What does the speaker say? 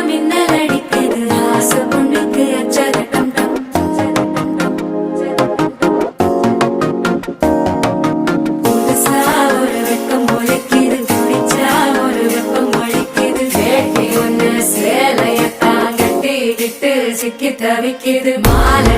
மின்னல் அடிக்குது ஆசை பொண்ணுக்கு அச்சரட்டம் டம். புதுசா ஒரு வெக்கம் முளைக்குது குடிச்சா ஒரு வெப்பம் ஒழிக்குது வேட்டி ஒண்ணு சேலையத்தான் கட்டிக்கிட்டு சிக்கி தவிக்குது மாலை